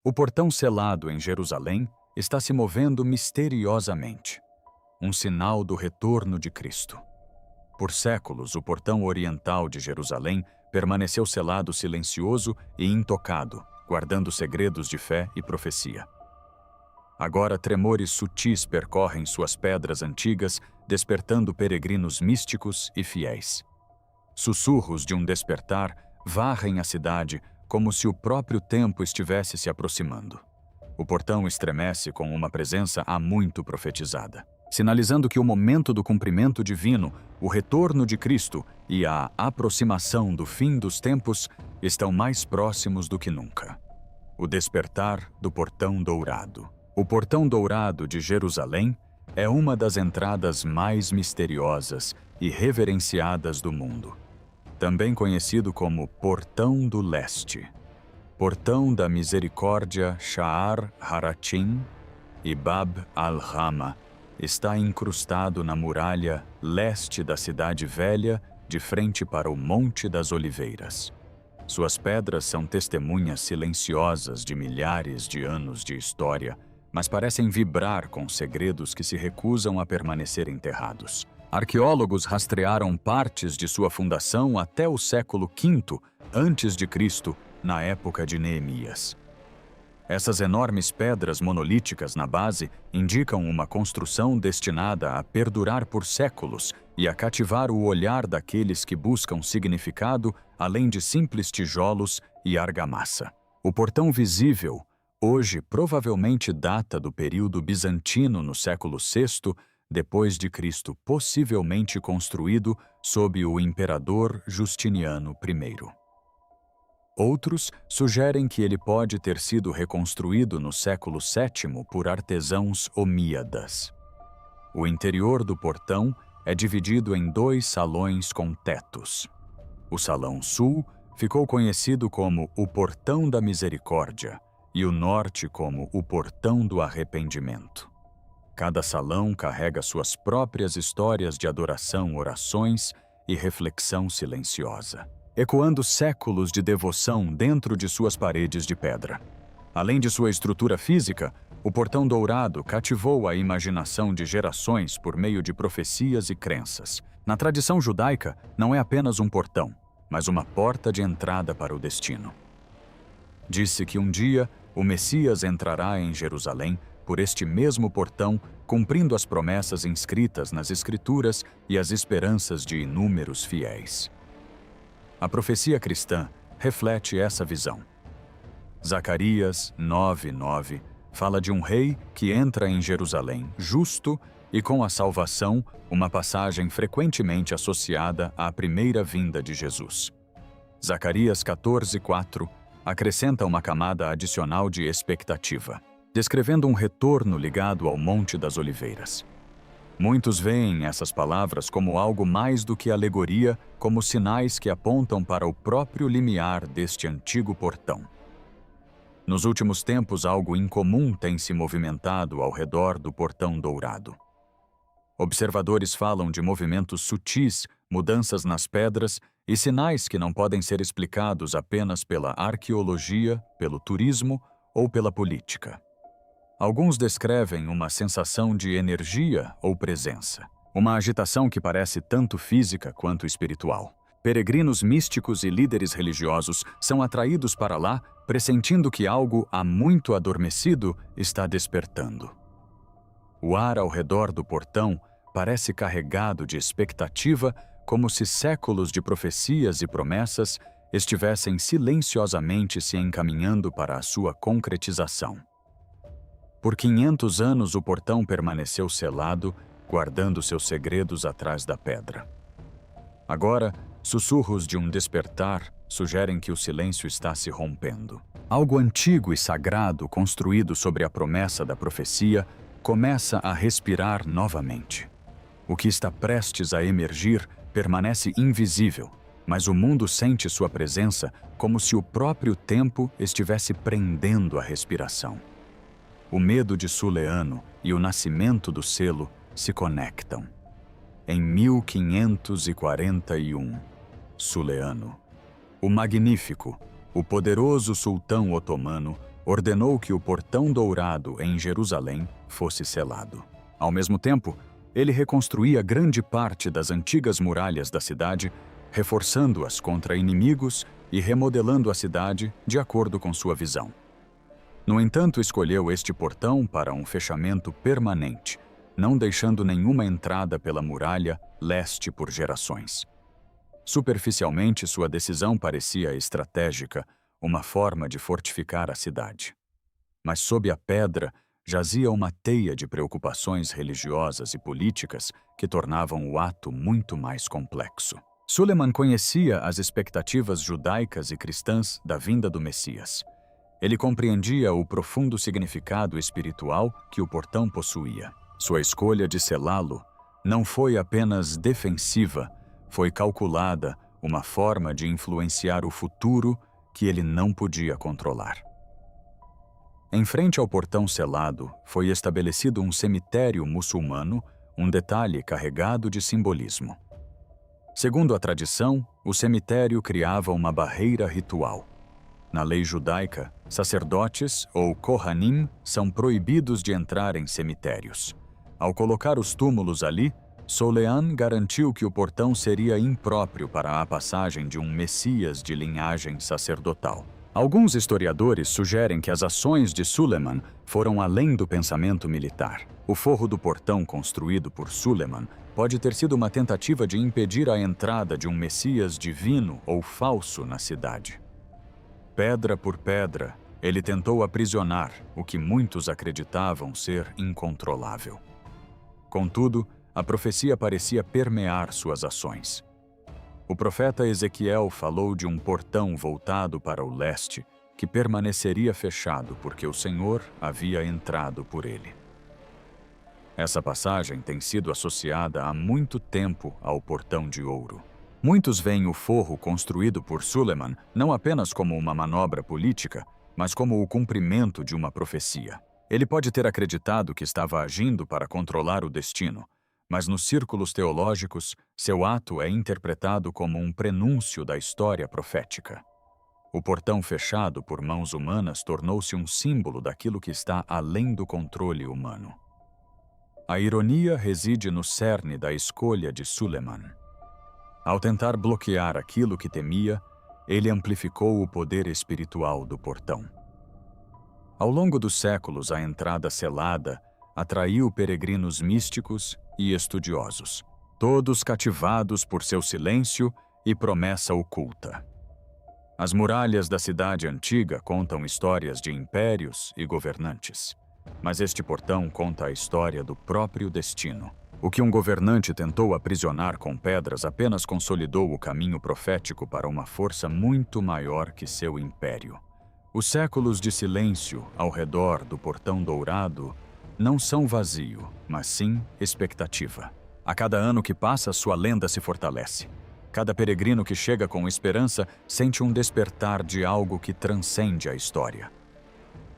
O portão selado em Jerusalém está se movendo misteriosamente, um sinal do retorno de Cristo. Por séculos, o portão oriental de Jerusalém permaneceu selado silencioso e intocado, guardando segredos de fé e profecia. Agora, tremores sutis percorrem suas pedras antigas, despertando peregrinos místicos e fiéis. Sussurros de um despertar varrem a cidade como se o próprio tempo estivesse se aproximando. O portão estremece com uma presença há muito profetizada, sinalizando que o momento do cumprimento divino, o retorno de Cristo e a aproximação do fim dos tempos estão mais próximos do que nunca. O despertar do Portão Dourado. O Portão Dourado de Jerusalém é uma das entradas mais misteriosas e reverenciadas do mundo. Também conhecido como Portão do Leste, Portão da Misericórdia Sha'ar Harachim e Bab al-Hama, está incrustado na muralha leste da Cidade Velha, de frente para o Monte das Oliveiras. Suas pedras são testemunhas silenciosas de milhares de anos de história, mas parecem vibrar com segredos que se recusam a permanecer enterrados. Arqueólogos rastrearam partes de sua fundação até o século V a.C., na época de Neemias. Essas enormes pedras monolíticas na base indicam uma construção destinada a perdurar por séculos e a cativar o olhar daqueles que buscam significado além de simples tijolos e argamassa. O portão visível, hoje provavelmente data do período bizantino no século VI, depois de Cristo, possivelmente construído sob o imperador Justiniano I. Outros sugerem que ele pode ter sido reconstruído no século VII por artesãos omíadas. O interior do portão é dividido em 2 salões com tetos. O Salão Sul ficou conhecido como o Portão da Misericórdia e o Norte como o Portão do Arrependimento. Cada salão carrega suas próprias histórias de adoração, orações e reflexão silenciosa, ecoando séculos de devoção dentro de suas paredes de pedra. Além de sua estrutura física, o Portão Dourado cativou a imaginação de gerações por meio de profecias e crenças. Na tradição judaica, não é apenas um portão, mas uma porta de entrada para o destino. Disse que um dia o Messias entrará em Jerusalém por este mesmo portão, cumprindo as promessas inscritas nas Escrituras e as esperanças de inúmeros fiéis. A profecia cristã reflete essa visão. Zacarias 9:9 fala de um rei que entra em Jerusalém justo e com a salvação, uma passagem frequentemente associada à primeira vinda de Jesus. Zacarias 14:4 acrescenta uma camada adicional de expectativa, descrevendo um retorno ligado ao Monte das Oliveiras. Muitos veem essas palavras como algo mais do que alegoria, como sinais que apontam para o próprio limiar deste antigo portão. Nos últimos tempos, algo incomum tem se movimentado ao redor do Portão Dourado. Observadores falam de movimentos sutis, mudanças nas pedras e sinais que não podem ser explicados apenas pela arqueologia, pelo turismo ou pela política. Alguns descrevem uma sensação de energia ou presença, uma agitação que parece tanto física quanto espiritual. Peregrinos místicos e líderes religiosos são atraídos para lá, pressentindo que algo há muito adormecido está despertando. O ar ao redor do portão parece carregado de expectativa, como se séculos de profecias e promessas estivessem silenciosamente se encaminhando para a sua concretização. Por 500 anos o portão permaneceu selado, guardando seus segredos atrás da pedra. Agora, sussurros de um despertar sugerem que o silêncio está se rompendo. Algo antigo e sagrado, construído sobre a promessa da profecia, começa a respirar novamente. O que está prestes a emergir permanece invisível, mas o mundo sente sua presença como se o próprio tempo estivesse prendendo a respiração. O medo de Suleano e o nascimento do selo se conectam. Em 1541, Suleano, o Magnífico, o poderoso sultão otomano, ordenou que o portão dourado em Jerusalém fosse selado. Ao mesmo tempo, ele reconstruía grande parte das antigas muralhas da cidade, reforçando-as contra inimigos e remodelando a cidade de acordo com sua visão. No entanto, escolheu este portão para um fechamento permanente, não deixando nenhuma entrada pela muralha leste por gerações. Superficialmente, sua decisão parecia estratégica, uma forma de fortificar a cidade. Mas sob a pedra jazia uma teia de preocupações religiosas e políticas que tornavam o ato muito mais complexo. Suleiman conhecia as expectativas judaicas e cristãs da vinda do Messias. Ele compreendia o profundo significado espiritual que o portão possuía. Sua escolha de selá-lo não foi apenas defensiva, foi calculada, uma forma de influenciar o futuro que ele não podia controlar. Em frente ao portão selado, foi estabelecido um cemitério muçulmano, um detalhe carregado de simbolismo. Segundo a tradição, o cemitério criava uma barreira ritual. Na lei judaica, sacerdotes, ou Kohanim, são proibidos de entrar em cemitérios. Ao colocar os túmulos ali, Suleiman garantiu que o portão seria impróprio para a passagem de um Messias de linhagem sacerdotal. Alguns historiadores sugerem que as ações de Suleiman foram além do pensamento militar. O forro do portão construído por Suleiman pode ter sido uma tentativa de impedir a entrada de um Messias divino ou falso na cidade. Pedra por pedra, ele tentou aprisionar o que muitos acreditavam ser incontrolável. Contudo, a profecia parecia permear suas ações. O profeta Ezequiel falou de um portão voltado para o leste que permaneceria fechado porque o Senhor havia entrado por ele. Essa passagem tem sido associada há muito tempo ao portão de ouro. Muitos veem o forro construído por Suleiman não apenas como uma manobra política, mas como o cumprimento de uma profecia. Ele pode ter acreditado que estava agindo para controlar o destino, mas nos círculos teológicos, seu ato é interpretado como um prenúncio da história profética. O portão fechado por mãos humanas tornou-se um símbolo daquilo que está além do controle humano. A ironia reside no cerne da escolha de Suleiman. Ao tentar bloquear aquilo que temia, ele amplificou o poder espiritual do portão. Ao longo dos séculos, a entrada selada atraiu peregrinos místicos e estudiosos, todos cativados por seu silêncio e promessa oculta. As muralhas da cidade antiga contam histórias de impérios e governantes, mas este portão conta a história do próprio destino. O que um governante tentou aprisionar com pedras apenas consolidou o caminho profético para uma força muito maior que seu império. Os séculos de silêncio ao redor do portão dourado não são vazio, mas sim expectativa. A cada ano que passa, sua lenda se fortalece. Cada peregrino que chega com esperança sente um despertar de algo que transcende a história.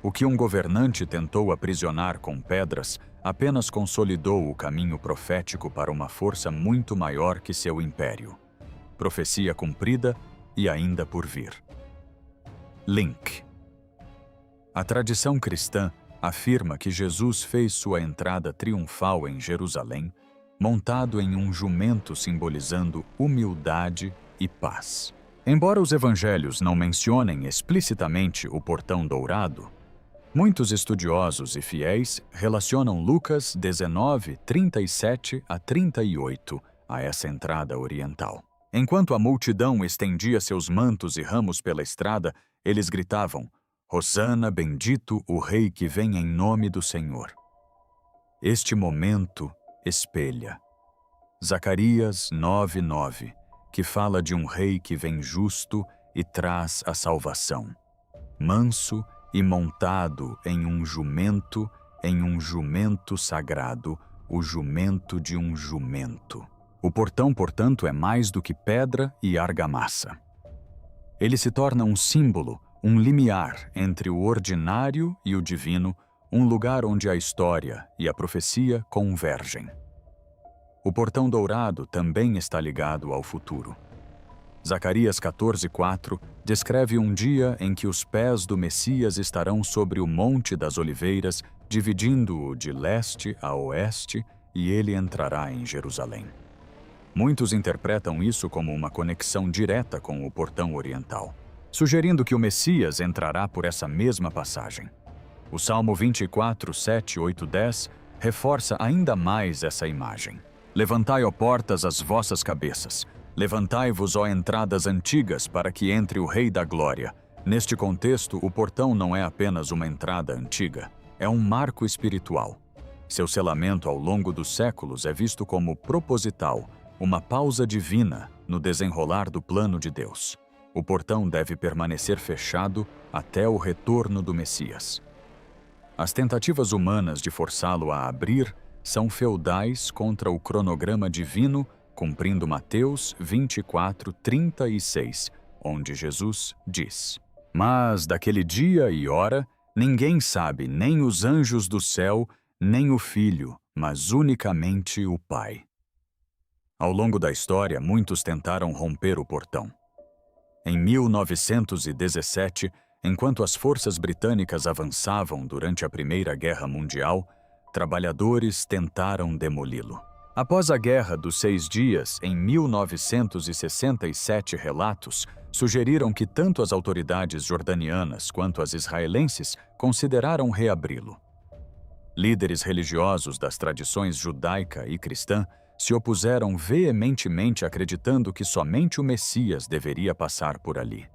O que um governante tentou aprisionar com pedras apenas consolidou o caminho profético para uma força muito maior que seu império. Profecia cumprida e ainda por vir. Link. A tradição cristã afirma que Jesus fez sua entrada triunfal em Jerusalém, montado em um jumento simbolizando humildade e paz. Embora os evangelhos não mencionem explicitamente o portão dourado, muitos estudiosos e fiéis relacionam Lucas 19, 37 a 38 a essa entrada oriental. Enquanto a multidão estendia seus mantos e ramos pela estrada, eles gritavam: Hosana, bendito o Rei que vem em nome do Senhor. Este momento espelha Zacarias 9:9, que fala de um rei que vem justo e traz a salvação, manso e montado em um jumento sagrado, o jumento de um jumento. O portão, portanto, é mais do que pedra e argamassa. Ele se torna um símbolo, um limiar entre o ordinário e o divino, um lugar onde a história e a profecia convergem. O portão dourado também está ligado ao futuro. Zacarias 14:4 descreve um dia em que os pés do Messias estarão sobre o Monte das Oliveiras, dividindo-o de leste a oeste, e ele entrará em Jerusalém. Muitos interpretam isso como uma conexão direta com o portão oriental, sugerindo que o Messias entrará por essa mesma passagem. O Salmo 24, 7, 8, 10 reforça ainda mais essa imagem. Levantai, ó portas, as vossas cabeças. Levantai-vos, ó entradas antigas, para que entre o Rei da Glória. Neste contexto, o portão não é apenas uma entrada antiga, é um marco espiritual. Seu selamento ao longo dos séculos é visto como proposital, uma pausa divina no desenrolar do plano de Deus. O portão deve permanecer fechado até o retorno do Messias. As tentativas humanas de forçá-lo a abrir são feudais contra o cronograma divino, cumprindo Mateus 24, 36, onde Jesus diz: Mas daquele dia e hora, ninguém sabe, nem os anjos do céu, nem o Filho, mas unicamente o Pai. Ao longo da história, muitos tentaram romper o portão. Em 1917, enquanto as forças britânicas avançavam durante a Primeira Guerra Mundial, trabalhadores tentaram demoli-lo. Após a Guerra dos 6 Dias, em 1967, relatos sugeriram que tanto as autoridades jordanianas quanto as israelenses consideraram reabri-lo. Líderes religiosos das tradições judaica e cristã se opuseram veementemente, acreditando que somente o Messias deveria passar por ali.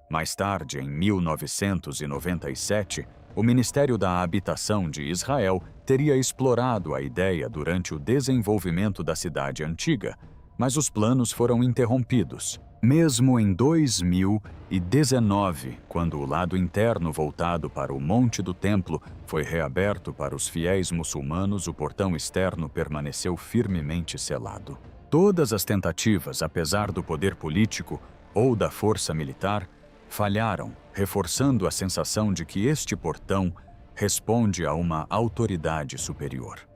Mais tarde, em 1997, o Ministério da Habitação de Israel teria explorado a ideia durante o desenvolvimento da cidade antiga, mas os planos foram interrompidos. Mesmo em 2019, quando o lado interno voltado para o Monte do Templo foi reaberto para os fiéis muçulmanos, o portão externo permaneceu firmemente selado. Todas as tentativas, apesar do poder político ou da força militar, falharam, reforçando a sensação de que este portão responde a uma autoridade superior.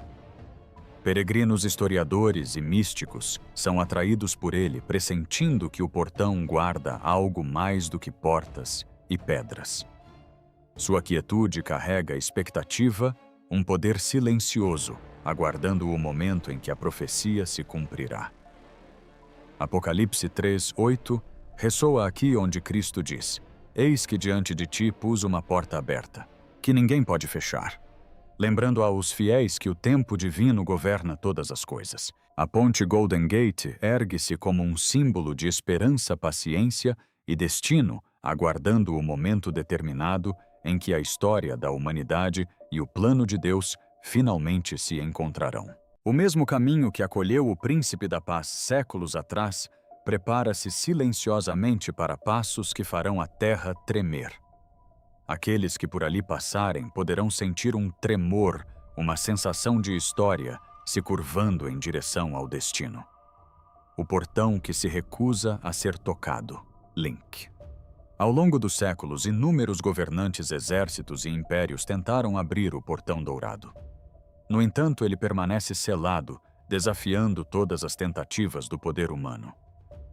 Peregrinos historiadores e místicos são atraídos por ele, pressentindo que o portão guarda algo mais do que portas e pedras. Sua quietude carrega expectativa, um poder silencioso, aguardando o momento em que a profecia se cumprirá. Apocalipse 3:8 ressoa aqui onde Cristo diz: Eis que diante de ti pus uma porta aberta, que ninguém pode fechar. Lembrando aos fiéis que o tempo divino governa todas as coisas. A ponte Golden Gate ergue-se como um símbolo de esperança, paciência e destino, aguardando o momento determinado em que a história da humanidade e o plano de Deus finalmente se encontrarão. O mesmo caminho que acolheu o Príncipe da Paz séculos atrás prepara-se silenciosamente para passos que farão a terra tremer. Aqueles que por ali passarem poderão sentir um tremor, uma sensação de história se curvando em direção ao destino. O portão que se recusa a ser tocado. Link. Ao longo dos séculos, inúmeros governantes, exércitos e impérios tentaram abrir o portão dourado. No entanto, ele permanece selado, desafiando todas as tentativas do poder humano.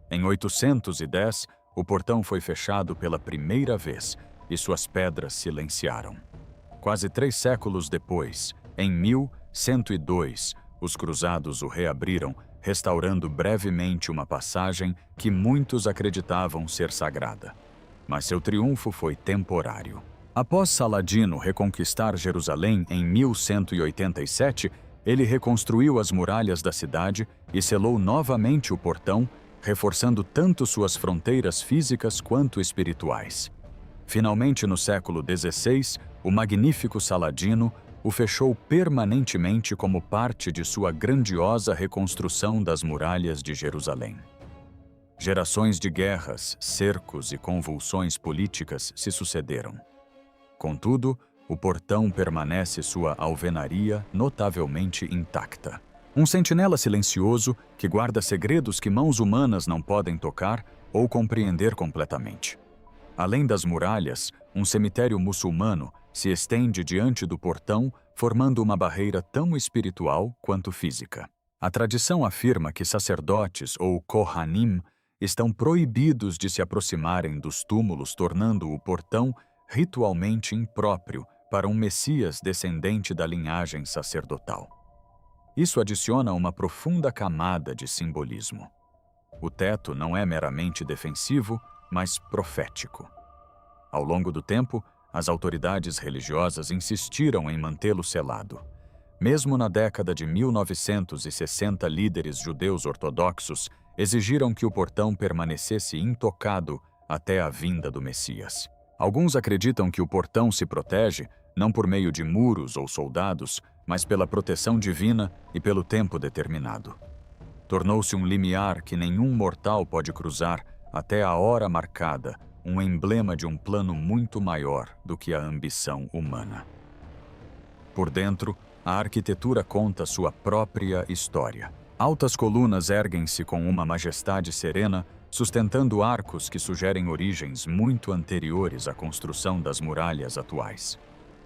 Em 810, o portão foi fechado pela primeira vez, e suas pedras silenciaram. Quase 3 séculos depois, em 1102, os cruzados o reabriram, restaurando brevemente uma passagem que muitos acreditavam ser sagrada. Mas seu triunfo foi temporário. Após Saladino reconquistar Jerusalém em 1187, ele reconstruiu as muralhas da cidade e selou novamente o portão, reforçando tanto suas fronteiras físicas quanto espirituais. Finalmente, no século XVI, o magnífico Saladino o fechou permanentemente como parte de sua grandiosa reconstrução das muralhas de Jerusalém. Gerações de guerras, cercos e convulsões políticas se sucederam. Contudo, o portão permanece sua alvenaria notavelmente intacta. Um sentinela silencioso que guarda segredos que mãos humanas não podem tocar ou compreender completamente. Além das muralhas, um cemitério muçulmano se estende diante do portão, formando uma barreira tão espiritual quanto física. A tradição afirma que sacerdotes ou Kohanim estão proibidos de se aproximarem dos túmulos, tornando o portão ritualmente impróprio para um Messias descendente da linhagem sacerdotal. Isso adiciona uma profunda camada de simbolismo. O teto não é meramente defensivo, mas profético. Ao longo do tempo, as autoridades religiosas insistiram em mantê-lo selado. Mesmo na década de 1960, líderes judeus ortodoxos exigiram que o portão permanecesse intocado até a vinda do Messias. Alguns acreditam que o portão se protege não por meio de muros ou soldados, mas pela proteção divina e pelo tempo determinado. Tornou-se um limiar que nenhum mortal pode cruzar até a hora marcada, um emblema de um plano muito maior do que a ambição humana. Por dentro, a arquitetura conta sua própria história. Altas colunas erguem-se com uma majestade serena, sustentando arcos que sugerem origens muito anteriores à construção das muralhas atuais.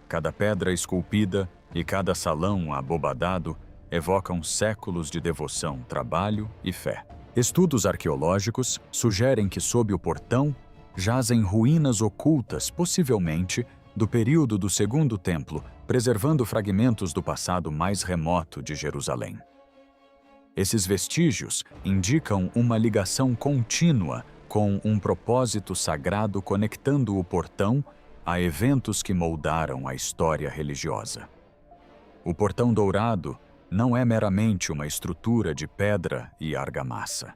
Cada pedra esculpida e cada salão abobadado evocam séculos de devoção, trabalho e fé. Estudos arqueológicos sugerem que sob o portão jazem ruínas ocultas, possivelmente do período do Segundo Templo, preservando fragmentos do passado mais remoto de Jerusalém. Esses vestígios indicam uma ligação contínua com um propósito sagrado conectando o portão a eventos que moldaram a história religiosa. O portão dourado não é meramente uma estrutura de pedra e argamassa.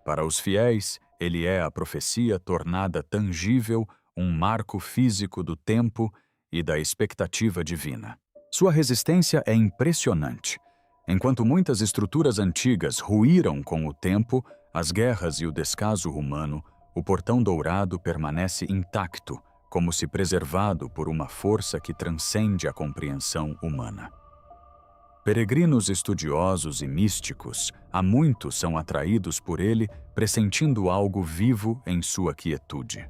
Para os fiéis, ele é a profecia tornada tangível, um marco físico do tempo e da expectativa divina. Sua resistência é impressionante. Enquanto muitas estruturas antigas ruíram com o tempo, as guerras e o descaso humano, o portão dourado permanece intacto, como se preservado por uma força que transcende a compreensão humana. Peregrinos estudiosos e místicos, há muitos são atraídos por ele, pressentindo algo vivo em sua quietude.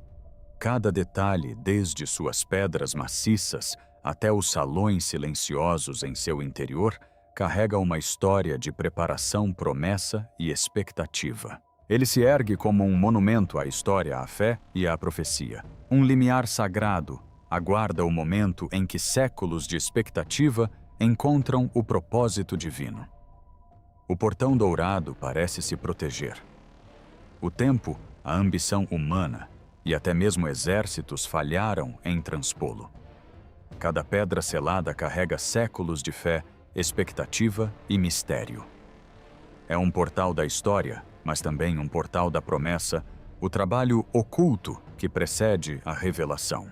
Cada detalhe, desde suas pedras maciças até os salões silenciosos em seu interior, carrega uma história de preparação, promessa e expectativa. Ele se ergue como um monumento à história, à fé e à profecia. Um limiar sagrado aguarda o momento em que séculos de expectativa encontram o propósito divino. O portão dourado parece se proteger. O tempo, a ambição humana e até mesmo exércitos falharam em transpô-lo. Cada pedra selada carrega séculos de fé, expectativa e mistério. É um portal da história, mas também um portal da promessa, o trabalho oculto que precede a revelação.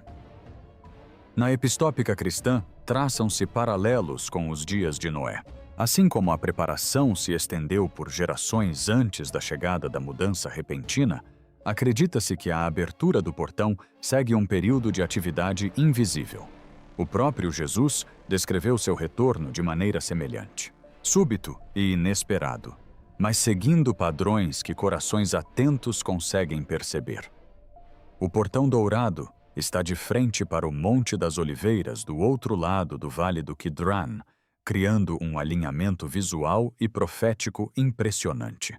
Na epistópica cristã, traçam-se paralelos com os dias de Noé. Assim como a preparação se estendeu por gerações antes da chegada da mudança repentina, acredita-se que a abertura do portão segue um período de atividade invisível. O próprio Jesus descreveu seu retorno de maneira semelhante. Súbito e inesperado, mas seguindo padrões que corações atentos conseguem perceber. O portão dourado está de frente para o Monte das Oliveiras do outro lado do Vale do Quidron, criando um alinhamento visual e profético impressionante.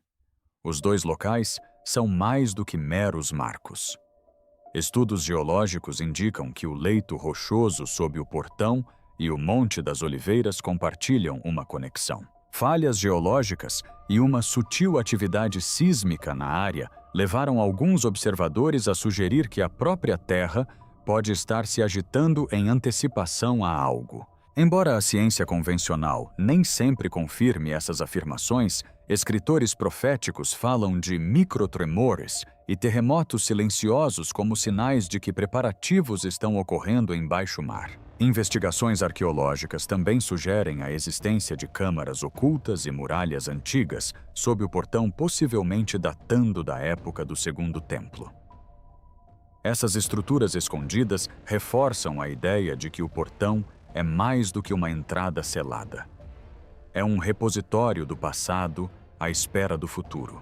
Os dois locais são mais do que meros marcos. Estudos geológicos indicam que o leito rochoso sob o portão e o Monte das Oliveiras compartilham uma conexão. Falhas geológicas e uma sutil atividade sísmica na área levaram alguns observadores a sugerir que a própria Terra pode estar se agitando em antecipação a algo. Embora a ciência convencional nem sempre confirme essas afirmações, escritores proféticos falam de microtremores e terremotos silenciosos como sinais de que preparativos estão ocorrendo em baixo mar. Investigações arqueológicas também sugerem a existência de câmaras ocultas e muralhas antigas sob o portão, possivelmente datando da época do Segundo Templo. Essas estruturas escondidas reforçam a ideia de que o portão é mais do que uma entrada selada. É um repositório do passado à espera do futuro.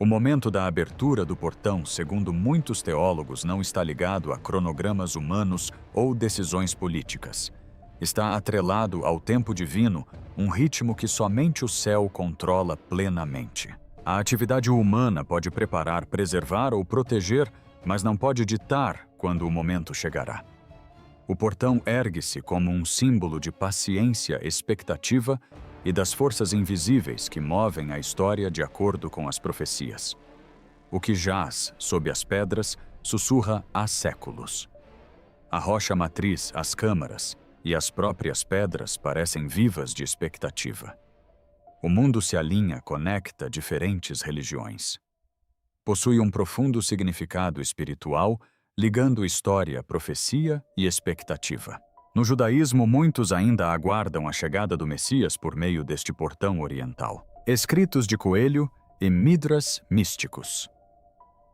O momento da abertura do portão, segundo muitos teólogos, não está ligado a cronogramas humanos ou decisões políticas. Está atrelado ao tempo divino, um ritmo que somente o céu controla plenamente. A atividade humana pode preparar, preservar ou proteger, mas não pode ditar quando o momento chegará. O portão ergue-se como um símbolo de paciência expectativa e das forças invisíveis que movem a história de acordo com as profecias. O que jaz sob as pedras sussurra há séculos. A rocha matriz, as câmaras e as próprias pedras parecem vivas de expectativa. O mundo se alinha, conecta diferentes religiões. Possui um profundo significado espiritual, ligando história, profecia e expectativa. No judaísmo, muitos ainda aguardam a chegada do Messias por meio deste portão oriental. Escritos de coelho e midras místicos.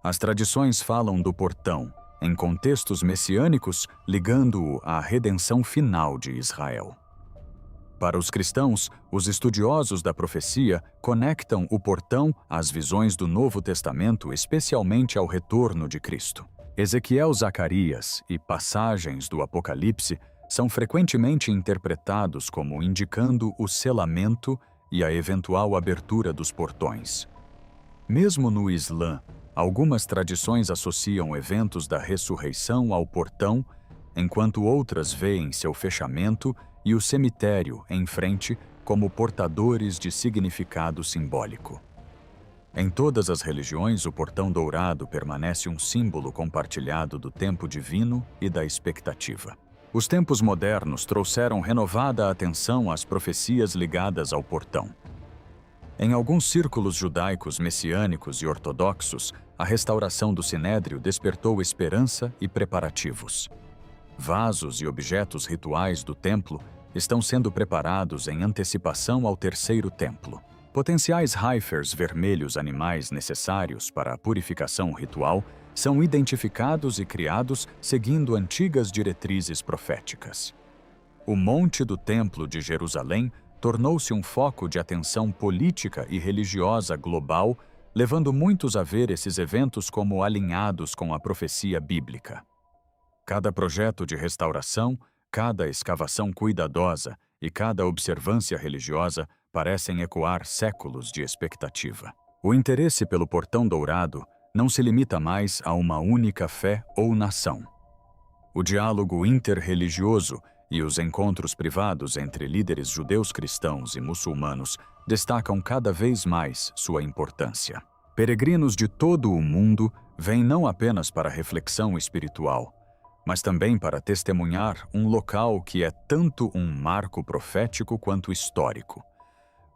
As tradições falam do portão, em contextos messiânicos, ligando-o à redenção final de Israel. Para os cristãos, os estudiosos da profecia conectam o portão às visões do Novo Testamento, especialmente ao retorno de Cristo. Ezequiel, Zacarias e passagens do Apocalipse são frequentemente interpretados como indicando o selamento e a eventual abertura dos portões. Mesmo no Islã, algumas tradições associam eventos da ressurreição ao portão, enquanto outras veem seu fechamento e o cemitério em frente como portadores de significado simbólico. Em todas as religiões, o portão dourado permanece um símbolo compartilhado do tempo divino e da expectativa. Os tempos modernos trouxeram renovada atenção às profecias ligadas ao portão. Em alguns círculos judaicos, messiânicos e ortodoxos, a restauração do Sinédrio despertou esperança e preparativos. Vasos e objetos rituais do templo estão sendo preparados em antecipação ao terceiro templo. Potenciais heifers vermelhos, animais necessários para a purificação ritual, são identificados e criados seguindo antigas diretrizes proféticas. O Monte do Templo de Jerusalém tornou-se um foco de atenção política e religiosa global, levando muitos a ver esses eventos como alinhados com a profecia bíblica. Cada projeto de restauração, cada escavação cuidadosa e cada observância religiosa parecem ecoar séculos de expectativa. O interesse pelo portão dourado não se limita mais a uma única fé ou nação. O diálogo interreligioso e os encontros privados entre líderes judeus, cristãos e muçulmanos destacam cada vez mais sua importância. Peregrinos de todo o mundo vêm não apenas para reflexão espiritual, mas também para testemunhar um local que é tanto um marco profético quanto histórico.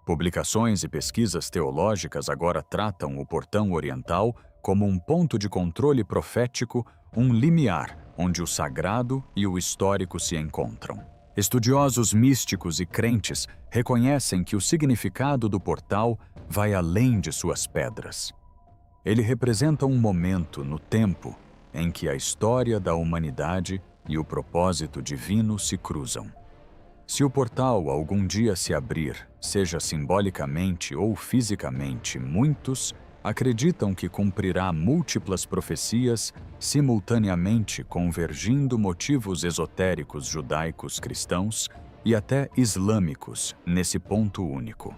Publicações e pesquisas teológicas agora tratam o portão oriental como um ponto de controle profético, um limiar onde o sagrado e o histórico se encontram. Estudiosos místicos e crentes reconhecem que o significado do portal vai além de suas pedras. Ele representa um momento no tempo em que a história da humanidade e o propósito divino se cruzam. Se o portal algum dia se abrir, seja simbolicamente ou fisicamente, muitos acreditam que cumprirá múltiplas profecias, simultaneamente convergindo motivos esotéricos judaicos cristãos e até islâmicos nesse ponto único.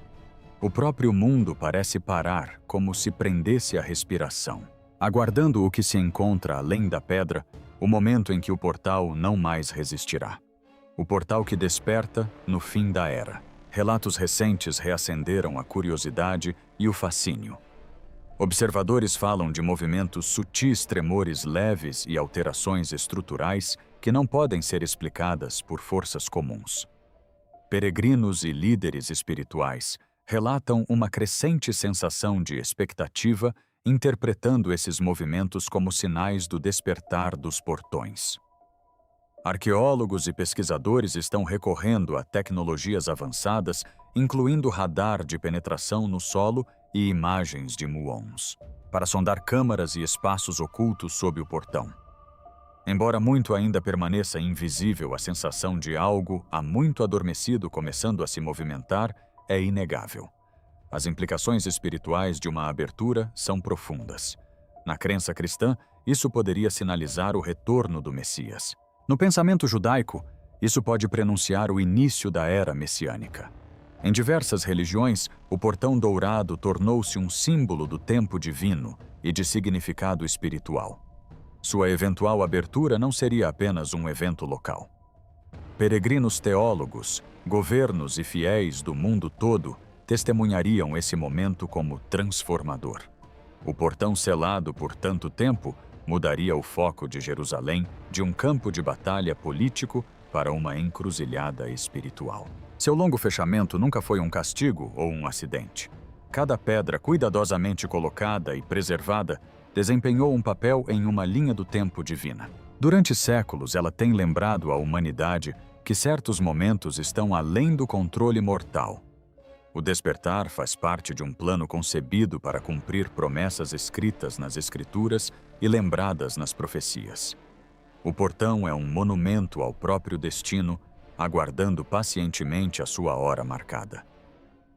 O próprio mundo parece parar, como se prendesse a respiração, aguardando o que se encontra além da pedra, o momento em que o portal não mais resistirá. O portal que desperta no fim da era. Relatos recentes reacenderam a curiosidade e o fascínio. Observadores falam de movimentos sutis, tremores leves e alterações estruturais que não podem ser explicadas por forças comuns. Peregrinos e líderes espirituais relatam uma crescente sensação de expectativa, interpretando esses movimentos como sinais do despertar dos portões. Arqueólogos e pesquisadores estão recorrendo a tecnologias avançadas, incluindo radar de penetração no solo e imagens de muons, para sondar câmaras e espaços ocultos sob o portão. Embora muito ainda permaneça invisível, a sensação de algo há muito adormecido começando a se movimentar é inegável. As implicações espirituais de uma abertura são profundas. Na crença cristã, isso poderia sinalizar o retorno do Messias. No pensamento judaico, isso pode prenunciar o início da era messiânica. Em diversas religiões, o portão dourado tornou-se um símbolo do tempo divino e de significado espiritual. Sua eventual abertura não seria apenas um evento local. Peregrinos teólogos, governos e fiéis do mundo todo testemunhariam esse momento como transformador. O portão selado por tanto tempo mudaria o foco de Jerusalém de um campo de batalha político para uma encruzilhada espiritual. Seu longo fechamento nunca foi um castigo ou um acidente. Cada pedra cuidadosamente colocada e preservada desempenhou um papel em uma linha do tempo divina. Durante séculos, ela tem lembrado à humanidade que certos momentos estão além do controle mortal. O despertar faz parte de um plano concebido para cumprir promessas escritas nas Escrituras e lembradas nas profecias. O portão é um monumento ao próprio destino, aguardando pacientemente a sua hora marcada.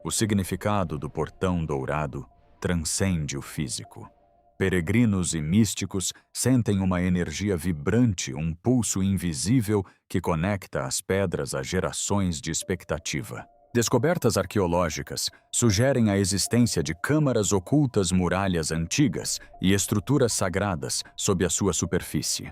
O significado do portão dourado transcende o físico. Peregrinos e místicos sentem uma energia vibrante, um pulso invisível que conecta as pedras a gerações de expectativa. Descobertas arqueológicas sugerem a existência de câmaras ocultas, muralhas antigas e estruturas sagradas sob a sua superfície.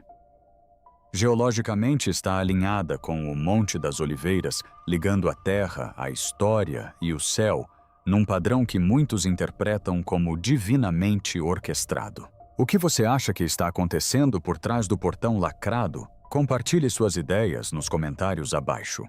Geologicamente está alinhada com o Monte das Oliveiras, ligando a terra, a história e o céu, num padrão que muitos interpretam como divinamente orquestrado. O que você acha que está acontecendo por trás do portão lacrado? Compartilhe suas ideias nos comentários abaixo.